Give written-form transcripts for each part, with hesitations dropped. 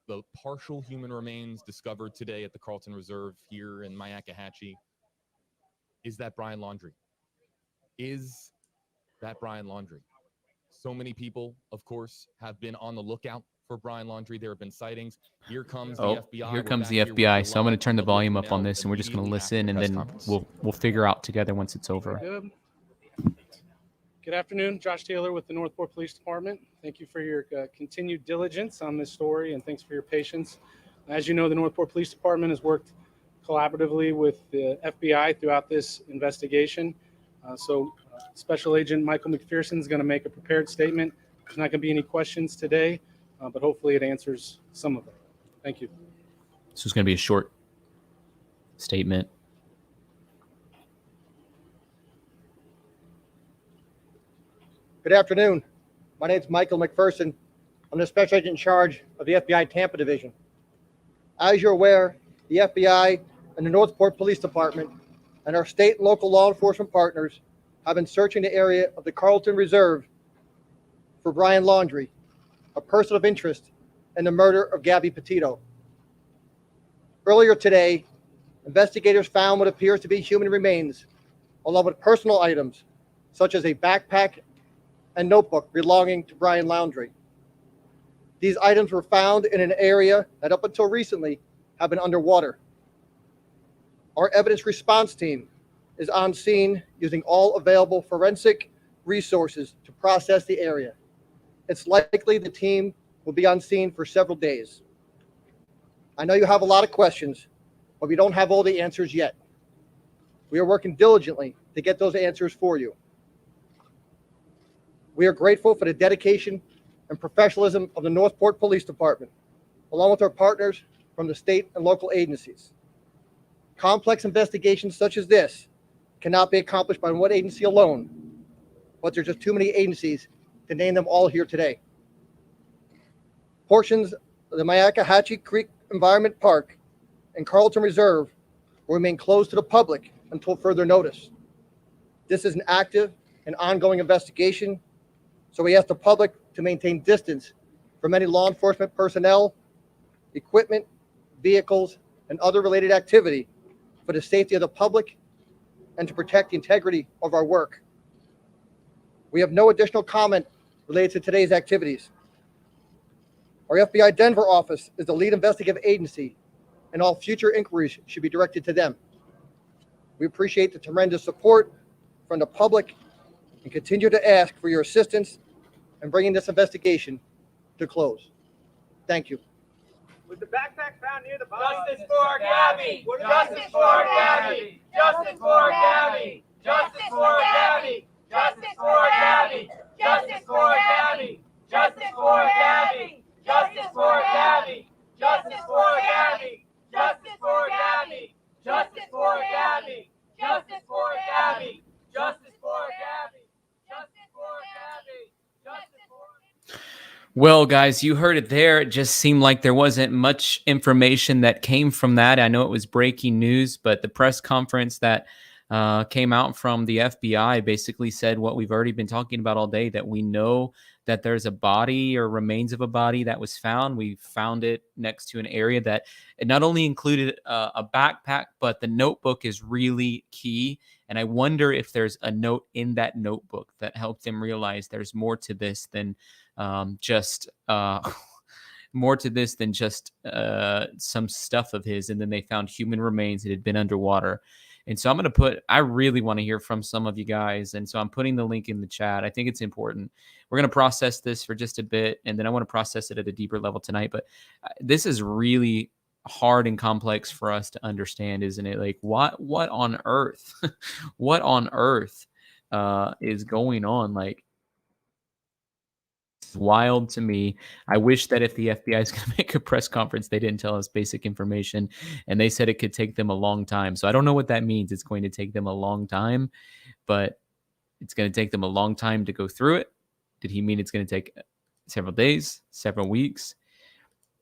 the partial human remains discovered today at the Carlton Reserve here in Myakkahatchee, is that Brian Laundrie? Is that Brian Laundrie? So many people, of course, have been on the lookout for Brian Laundrie. There have been sightings. Here comes the FBI. Here comes the FBI. So I'm going to turn the volume up on this, and we're just going to listen, and then we'll figure out together once it's over. Good afternoon, Josh Taylor with the Northport Police Department. Thank you for your continued diligence on this story, and thanks for your patience. As you know, the Northport Police Department has worked collaboratively with the FBI throughout this investigation. Special Agent Michael McPherson is going to make a prepared statement. There's not going to be any questions today, but hopefully it answers some of them. Thank you. This is going to be a short statement. Good afternoon. My name is Michael McPherson. I'm the Special Agent in charge of the FBI Tampa Division. As you're aware, the FBI and the Northport Police Department and our state and local law enforcement partners have been searching the area of the Carlton Reserve for Brian Laundrie, a person of interest in the murder of Gabby Petito. Earlier today, investigators found what appears to be human remains, along with personal items such as a backpack and notebook belonging to Brian Laundrie. These items were found in an area that up until recently have been underwater. Our evidence response team is on scene using all available forensic resources to process the area. It's likely the team will be on scene for several days. I know you have a lot of questions, but we don't have all the answers yet. We are working diligently to get those answers for you. We are grateful for the dedication and professionalism of the Northport Police Department, along with our partners from the state and local agencies. Complex investigations such as this cannot be accomplished by one agency alone, but there's just too many agencies to name them all here today. Portions of the Myakkahatchee Creek Environment Park and Carlton Reserve will remain closed to the public until further notice. This is an active and ongoing investigation, so we ask the public to maintain distance from any law enforcement personnel, equipment, vehicles, and other related activity for the safety of the public and to protect the integrity of our work. We have no additional comment related to today's activities. Our FBI Denver office is the lead investigative agency, and all future inquiries should be directed to them. We appreciate the tremendous support from the public and continue to ask for your assistance in bringing this investigation to close. Thank you. Was the backpack found near the body? Justice for Gabby! Justice for Gabby! Justice for Gabby! Justice for Gabby! Justice for Gabby! Justice for Gabby! Justice for Gabby! Justice for Gabby! Justice for Gabby! Justice for Gabby! Justice for Gabby! Justice for Gabby! Justice for Gabby! Justice for Gabby! Justice for Well, guys, you heard it there. It just seemed like there wasn't much information that came from that. I know it was breaking news, but the press conference that came out from the FBI basically said what we've already been talking about all day, that we know that there's a body or remains of a body that was found. We found it next to an area that it not only included a backpack, but the notebook is really key. And I wonder if there's a note in that notebook that helped them realize there's more to this than just some stuff of his. And then they found human remains that had been underwater. And so I really want to hear from some of you guys. And so I'm putting the link in the chat. I think it's important. We're going to process this for just a bit, and then I want to process it at a deeper level tonight. But this is really hard and complex for us to understand, isn't it? Like what on earth, what on earth is going on? Like, it's wild to me. I wish that if the FBI is going to make a press conference, they didn't tell us basic information, and they said it could take them a long time. So I don't know what that means. It's going to take them a long time, but it's going to take them a long time to go through it. Did he mean it's going to take several days, several weeks?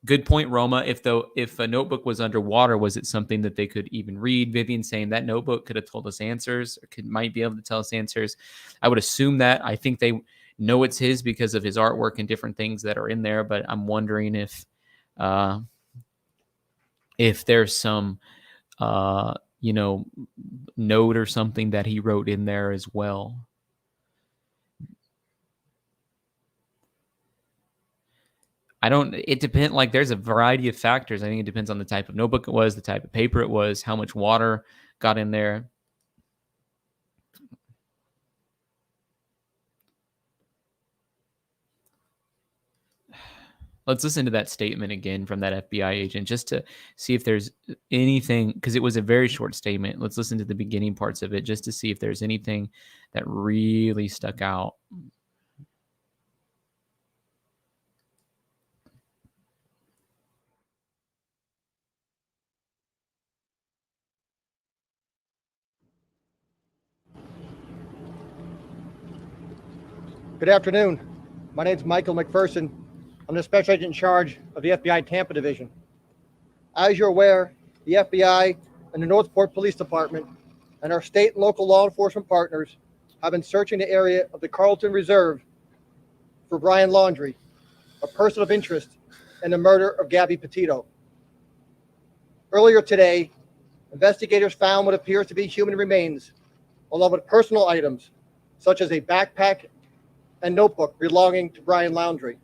Good point, Roma. If a notebook was underwater, was it something that they could even read? Vivian saying that notebook could have told us answers, or might be able to tell us answers. I would assume that. I think they know it's his because of his artwork and different things that are in there, but I'm wondering if if there's some, note or something that he wrote in there as well. It depends, like there's a variety of factors. I think it depends on the type of notebook it was, the type of paper it was, how much water got in there. Let's listen to that statement again from that FBI agent just to see if there's anything, because it was a very short statement. Let's listen to the beginning parts of it just to see if there's anything that really stuck out. Good afternoon. My name is Michael McPherson. I'm the special agent in charge of the FBI Tampa Division. As you're aware, the FBI and the Northport Police Department and our state and local law enforcement partners have been searching the area of the Carlton Reserve for Brian Laundrie, a person of interest in the murder of Gabby Petito. Earlier today, investigators found what appears to be human remains, along with personal items such as a backpack and notebook belonging to Brian Laundrie.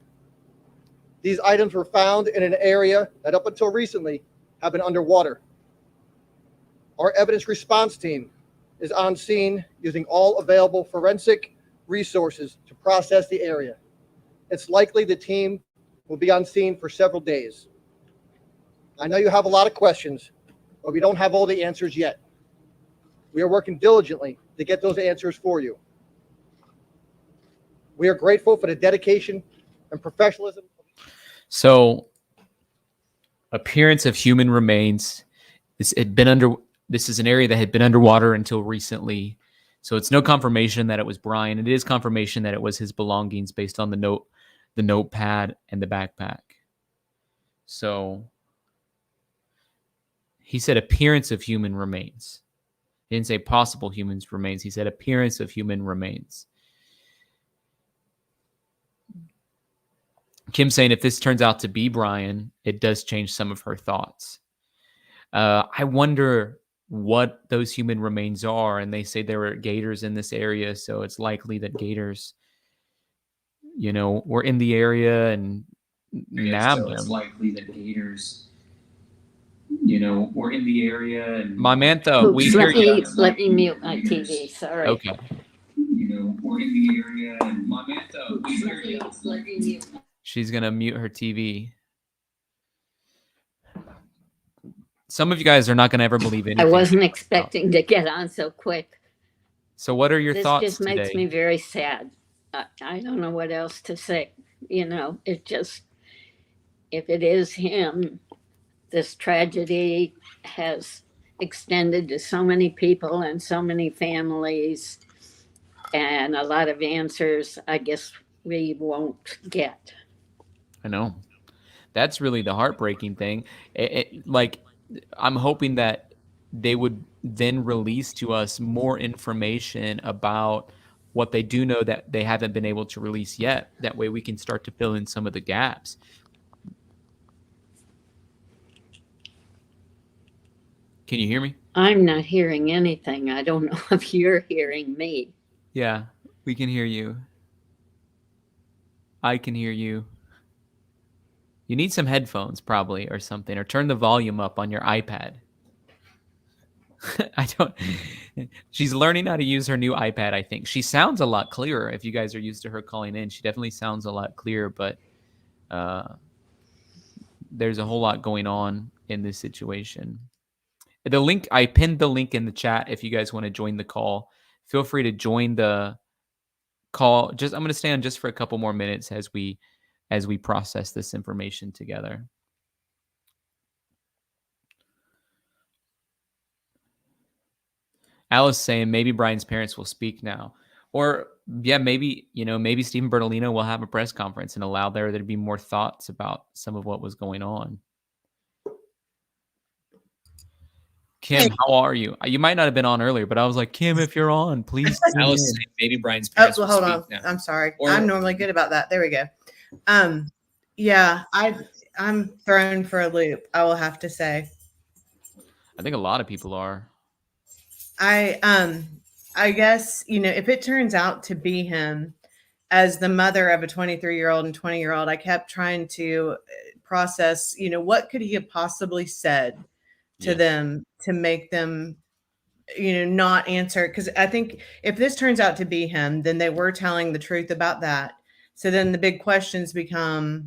These items were found in an area that up until recently have been underwater. Our evidence response team is on scene using all available forensic resources to process the area. It's likely the team will be on scene for several days. I know you have a lot of questions, but we don't have all the answers yet. We are working diligently to get those answers for you. We are grateful for the dedication and professionalism. So, appearance of human remains. This is an area that had been underwater until recently. So it's no confirmation that it was Brian. It is confirmation that it was his belongings based on the notepad and the backpack. So he said appearance of human remains. He didn't say possible human remains. He said appearance of human remains. Kim saying if this turns out to be Brian, it does change some of her thoughts. I wonder what those human remains are. And they say there were gators in this area. So it's likely that gators, were in the area and nabbed them. It's likely that gators, were in the area. And Mamantha, we hear you. Let me mute my TV. Sorry. Okay. We're in the area. And Mamantha, we hear you. Let me mute. She's going to mute her TV. Some of you guys are not going to ever believe anything. I wasn't expecting to get on so quick. So what are your thoughts This just today? makes me very sad. I don't know what else to say. It just, if it is him, this tragedy has extended to so many people and so many families, and a lot of answers I guess we won't get. I know. That's really the heartbreaking thing. I'm hoping that they would then release to us more information about what they do know that they haven't been able to release yet. That way we can start to fill in some of the gaps. Can you hear me? I'm not hearing anything. I don't know if you're hearing me. Yeah, we can hear you. I can hear you. You need some headphones probably or something, or turn the volume up on your iPad. She's learning how to use her new iPad, I think. She sounds a lot clearer. If you guys are used to her calling in, she definitely sounds a lot clearer, but there's a whole lot going on in this situation. The link, I pinned the link in the chat if you guys want to join the call. Feel free to join the call. I'm going to stay on just for a couple more minutes as we process this information together. Alice saying maybe Brian's parents will speak now. Or maybe Stephen Bertolino will have a press conference and allow there to be more thoughts about some of what was going on. Kim, how are you? You might not have been on earlier, but I was like, Kim, if you're on, please. Alice saying maybe Brian's parents will hold speak on. now. I'm sorry. Or, I'm normally good about that. There we go. Yeah, I'm thrown for a loop, I will have to say. I think a lot of people are. I guess, if it turns out to be him, as the mother of a 23-year-old and 20-year-old, I kept trying to process, what could he have possibly said to Yes. them to make them, not answer. Because I think if this turns out to be him, then they were telling the truth about that. So then the big questions becomes,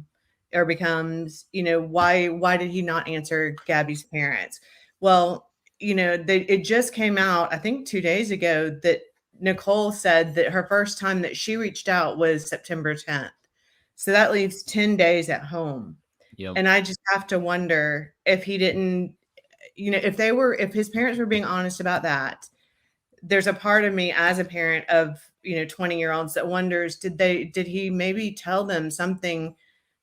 why did he not answer Gabby's parents? Well, it just came out, I think 2 days ago, that Nicole said that her first time that she reached out was September 10th. So that leaves 10 days at home. Yep. And I just have to wonder if he didn't, if his parents were being honest about that. There's a part of me as a parent of, 20-year-olds that wonders, did he maybe tell them something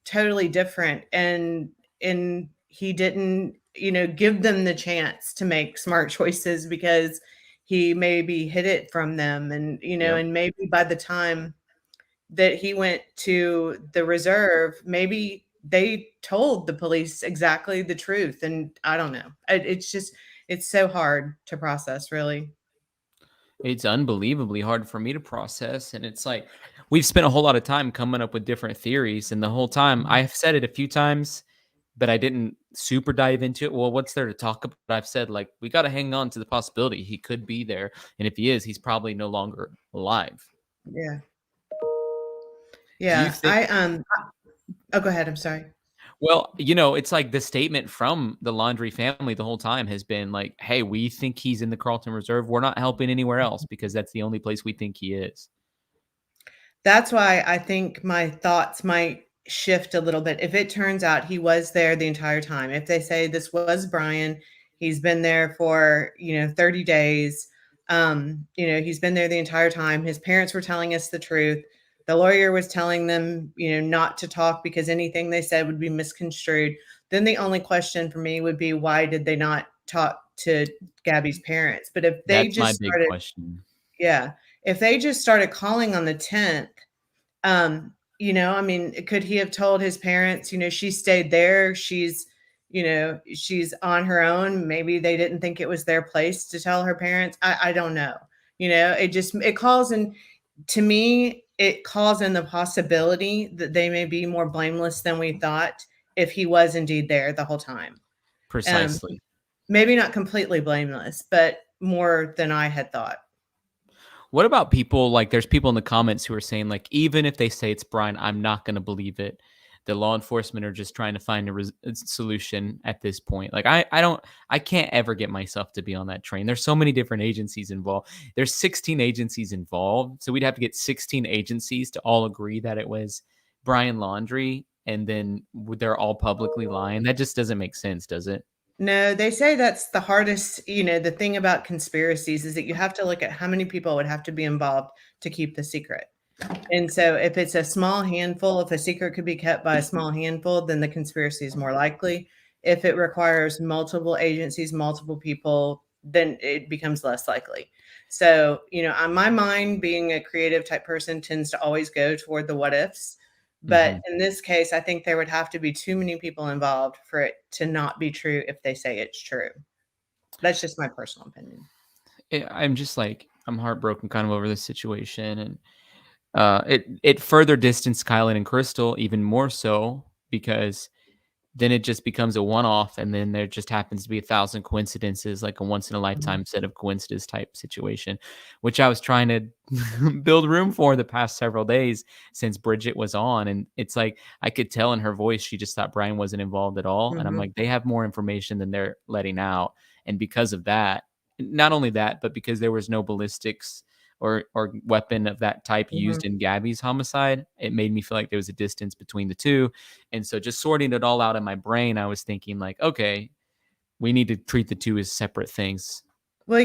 totally different, and he didn't, give them the chance to make smart choices because he maybe hid it from them. And, Yep. and maybe by the time that he went to the reserve, maybe they told the police exactly the truth. And I don't know. It's so hard to process, really. It's unbelievably hard for me to process. And it's like, we've spent a whole lot of time coming up with different theories. And the whole time, I've said it a few times, but I didn't super dive into it. Well, what's there to talk about? I've said, like, we got to hang on to the possibility he could be there. And if he is, he's probably no longer alive. Yeah. Do you Yeah. think? Oh, go ahead. I'm sorry. Well, it's like the statement from the Laundrie family the whole time has been like, hey, we think he's in the Carlton Reserve. We're not helping anywhere else because that's the only place we think he is. That's why I think my thoughts might shift a little bit. If it turns out he was there the entire time, if they say this was Brian, he's been there for, 30 days. He's been there the entire time. His parents were telling us the truth. The lawyer was telling them, not to talk because anything they said would be misconstrued. Then the only question for me would be, why did they not talk to Gabby's parents? But if they That's my just big started, question. yeah, if they just started calling on the 10th, could he have told his parents, she stayed there, she's on her own. Maybe they didn't think it was their place to tell her parents. I don't know. It calls in, to me, it calls in the possibility that they may be more blameless than we thought if he was indeed there the whole time. Precisely. Maybe not completely blameless, but more than I had thought. What about people, like, there's people in the comments who are saying, like, even if they say it's Brian, I'm not going to believe it. The law enforcement are just trying to find a solution at this point. Like, I can't ever get myself to be on that train. There's so many different agencies involved. There's 16 agencies involved. So we'd have to get 16 agencies to all agree that it was Brian Laundrie, and then they're all publicly lying. That just doesn't make sense, does it? No, they say that's the hardest, the thing about conspiracies is that you have to look at how many people would have to be involved to keep the secret. And so if it's a small handful, if a secret could be kept by a small handful, then the conspiracy is more likely. If it requires multiple agencies, multiple people, then it becomes less likely. So, on my mind, being a creative type person tends to always go toward the what ifs. But in this case, I think there would have to be too many people involved for it to not be true if they say it's true. That's just my personal opinion. I'm just like, I'm heartbroken kind of over this situation. And it further distanced Kylan and Crystal even more so, because then it just becomes a one-off, and then there just happens to be 1,000 coincidences, like a once-in-a-lifetime set of coincidence type situation, which I was trying to build room for the past several days since Bridget was on. And it's like, I could tell in her voice, she just thought Brian wasn't involved at all. And I'm like, they have more information than they're letting out. And because of that, not only that, but because there was no ballistics or weapon of that type used in Gabby's homicide, it made me feel like there was a distance between the two. And so just sorting it all out in my brain, I was thinking, like, okay, we need to treat the two as separate things. Well,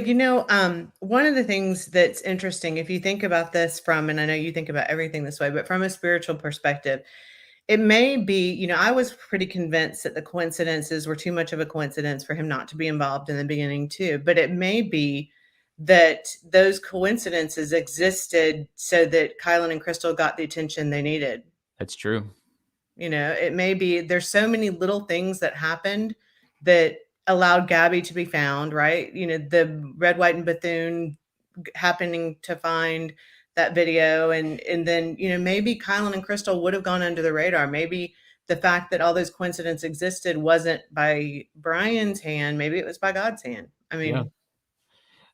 one of the things that's interesting, if you think about this from, and I know you think about everything this way, but from a spiritual perspective, it may be, I was pretty convinced that the coincidences were too much of a coincidence for him not to be involved in the beginning too. But it may be that those coincidences existed so that Kylan and Crystal got the attention they needed. That's true. You know, it may be there's so many little things that happened that allowed Gabby to be found, right? You know, the Red, White, and Bethune happening to find that video, and then, you know, maybe Kylan and Crystal would have gone under the radar. Maybe the fact that all those coincidences existed wasn't by Brian's hand, maybe it was by God's hand. I Yeah.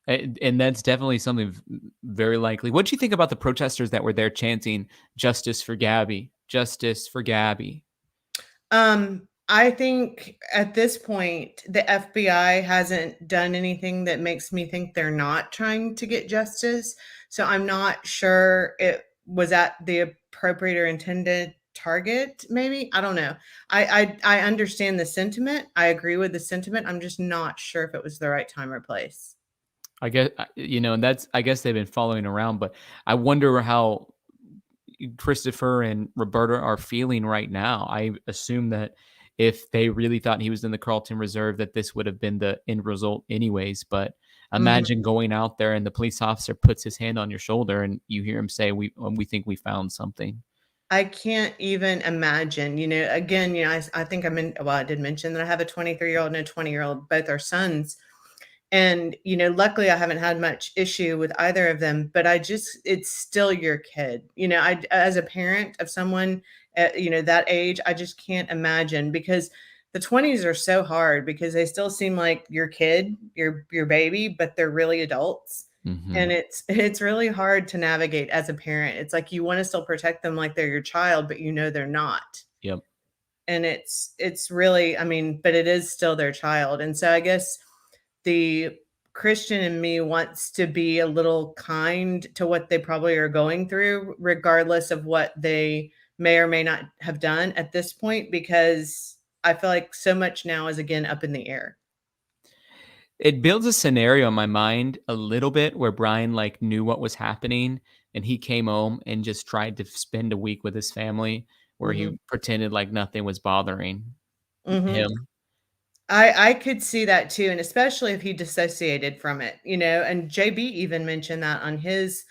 mean, And that's definitely something very likely. What do you think about the protesters that were there chanting "Justice for Gabby, Justice for Gabby"? I think at this point, the FBI hasn't done anything that makes me think they're not trying to get justice. So I'm not sure it was at the appropriate or intended target. Maybe I don't know. I understand the sentiment. I agree with the sentiment. I'm just not sure if it was the right time or place. I guess and that's I guess they've been following around, but I wonder how Christopher and Roberta are feeling right now. I assume that if they really thought he was in the Carlton Reserve, that this would have been the end result anyways. But Mhm. imagine going out there and the police officer puts his hand on your shoulder and you hear him say, "We think we found something." I can't even imagine, you know, again, you know, I think well, I did mention that I have a 23-year-old and a 20-year-old, both are sons. And, you know, luckily I haven't had much issue with either of them, but it's still your kid. You know, as a parent of someone, you know, that age, I just can't imagine because the 20s are so hard because they still seem like your kid, your baby, but they're really adults. Hmm. And it's really hard to navigate as a parent. It's like you want to still protect them like they're your child, but you know they're not. Yep. And it's really, I mean, but it is still their child. And so I guess the Christian in me wants to be a little kind to what they probably are going through, regardless of what they may or may not have done at this point, because I feel like so much now is again up in the air. It builds a scenario in my mind a little bit where Brian like knew what was happening and he came home and just tried to spend a week with his family where Hmm. he pretended like nothing was bothering Hmm. him. I could see that too, and especially if he dissociated from it, you know. And JB even mentioned that on his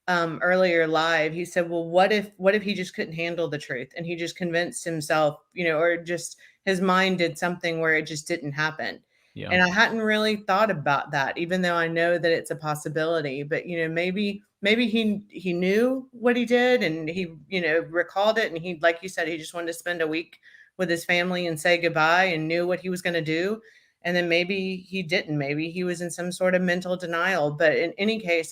earlier live. He said, "Well, what if he just couldn't handle the truth and he just convinced himself, you know, or just his mind did something where it just didn't happen." Yeah. And I hadn't really thought about that, even though I know that it's a possibility. But you know, maybe he knew what he did and he, you know, recalled it, and he, like you said, he just wanted to spend a week with his family and say goodbye and knew what he was going to do. And then maybe he didn't. Maybe he was in some sort of mental denial. But in any case,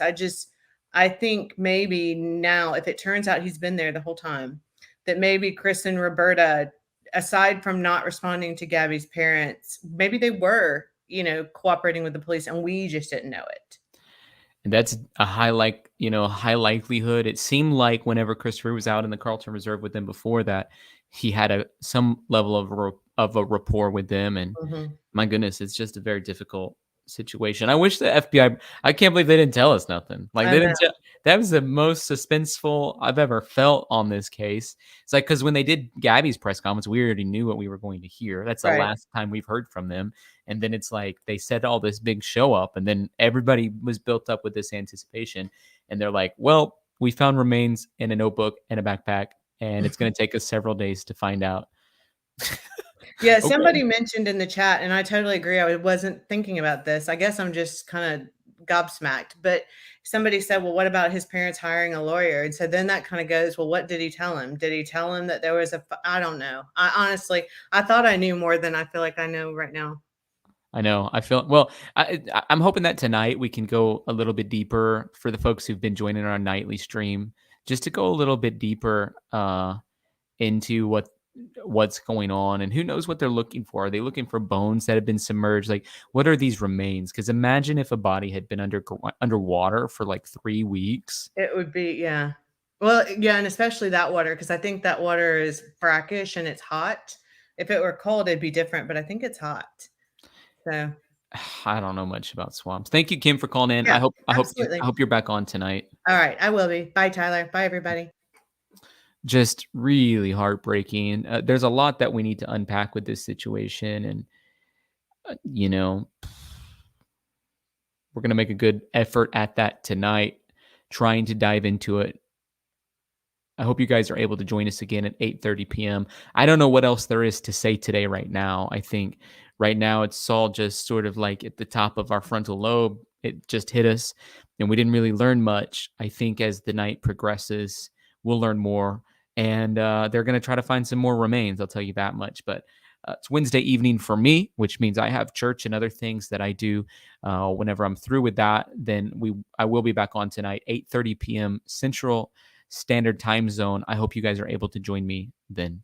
I think maybe now, if it turns out he's been there the whole time, that maybe Chris and Roberta, aside from not responding to Gabby's parents, maybe they were, you know, cooperating with the police and we just didn't know it. And that's a high likelihood. It seemed like whenever Christopher was out in the Carlton Reserve with them before that, he had some level of a rapport with them. And Mhm. my goodness, it's just a very difficult situation. I wish the FBI. I can't believe they didn't tell us nothing. Like I they know. didn't. That was the most suspenseful I've ever felt on this case. It's like because when they did Gabby's press conference, we already knew what we were going to hear. That's the Right. last time we've heard from them. And then it's like they set all this big show up, and then everybody was built up with this anticipation. And they're like, "Well, we found remains in a notebook and a backpack, and it's going to take us several days to find out." Yeah, Okay. somebody mentioned in the chat, and I totally agree. I wasn't thinking about this. I guess I'm just kind of gobsmacked. But somebody said, well, what about his parents hiring a lawyer? And so then that kind of goes, well, what did he tell him? Did he tell him that there was I don't know. I honestly, I thought I knew more than I feel like I know right now. I know. I feel well. I'm hoping that tonight we can go a little bit deeper for the folks who've been joining our nightly stream, just to go a little bit deeper into what's going on and who knows what they're looking for. Are they looking for bones that have been submerged? Like, what are these remains? Because imagine if a body had been underwater for like 3 weeks. It would be, yeah. Well, yeah, and especially that water, because I think that water is brackish and it's hot. If it were cold, it'd be different, but I think it's hot. So I don't know much about swamps. Thank you, Kim, for calling in. yeah, I absolutely. hope you're back on tonight. All right, I will be. Bye, Tyler. Bye, everybody. Just really heartbreaking. There's a lot that we need to unpack with this situation, and you know, we're gonna make a good effort at that tonight, trying to dive into it I hope you guys are able to join us again at 8:30 p.m. I don't know what else there is to say today right now. I think right now it's all just sort of like at the top of our frontal lobe. It just hit us and we didn't really learn much. I think as the night progresses, we'll learn more. And they're going to try to find some more remains. I'll tell you that much. But it's Wednesday evening for me, which means I have church and other things that I do. Whenever I'm through with that, then I will be back on tonight, 8:30 p.m. Central Standard Time Zone. I hope you guys are able to join me then.